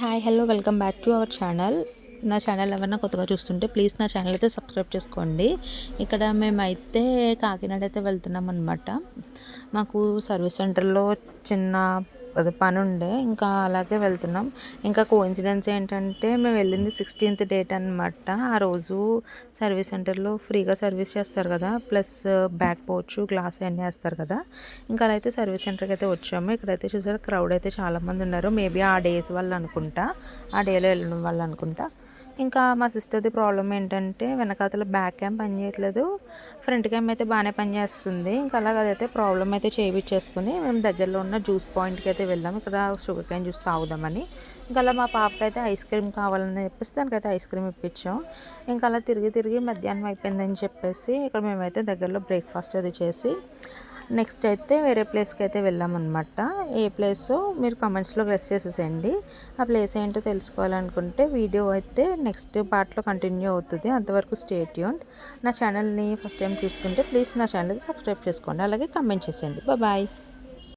Hi hello welcome back to our channel. నా channel ఎవరైనా కొత్తగా చూస్తుంటే ప్లీజ్ నా ఛానల్ అయితే సబ్స్క్రైబ్ చేసుకోండి. ఇక్కడ మేమైతే కాకినాడ అయితే వెళ్తున్నాం అనమాట. మాకు సర్వీస్ సెంటర్లో చిన్న పని ఉండే, ఇంకా అలాగే వెళ్తున్నాం. ఇంకా కోఇన్సిడెన్స్ ఏంటంటే మేము వెళ్ళింది 16th డేట్ అనమాట. ఆ రోజు సర్వీస్ సెంటర్లో ఫ్రీగా సర్వీస్ చేస్తారు కదా, ప్లస్ బ్యాక్ పోవచ్చు గ్లాస్ అన్నీ వేస్తారు కదా. ఇంకా అలా అయితే సర్వీస్ సెంటర్కి అయితే వచ్చాము. ఇక్కడైతే చూసారు క్రౌడ్ అయితే చాలామంది ఉన్నారు. మేబీ ఆ డేస్ వల్ల అనుకుంటా, ఆ డేలో వెళ్ళడం వల్ల అనుకుంటా. ఇంకా మా సిస్టర్ది ప్రాబ్లం ఏంటంటే వెనకాతల బ్యాక్ క్యామ్ పనిచేయట్లేదు, ఫ్రంట్ క్యామ్ అయితే బాగానే పనిచేస్తుంది. ఇంకా అలాగైతే ప్రాబ్లం అయితే చేయించేసుకుని మేము దగ్గరలో ఉన్న జ్యూస్ పాయింట్కి అయితే వెళ్ళాము. ఇక్కడ షుగర్ క్యాన్ జ్యూస్ తాగుదామని. ఇంకా అలా మా పాపకి అయితే ఐస్ క్రీమ్ కావాలని చెప్పేసి దానికైతే ఐస్ క్రీమ్ ఇప్పించాం. ఇంకా అలా తిరిగి తిరిగి మధ్యాహ్నం అయిపోయిందని చెప్పేసి ఇక్కడ మేమైతే దగ్గరలో బ్రేక్ఫాస్ట్ అది చేసి నెక్స్ట్ అయితే వేరే ప్లేస్కి అయితే వెళ్ళామన్నమాట. ఏ ప్లేసో మీరు కామెంట్స్లో గెస్ చేసేసేయండి. ఆ ప్లేస్ ఏంటో తెలుసుకోవాలనుకుంటే వీడియో అయితే నెక్స్ట్ పార్ట్లో కంటిన్యూ అవుతుంది. అంతవరకు స్టే ట్యూన్డ్. నా ఛానల్ని ఫస్ట్ టైం చూస్తుంటే ప్లీజ్ నా ఛానల్ని సబ్స్క్రైబ్ చేసుకోండి, అలాగే కామెంట్ చేసేయండి. బాయ్.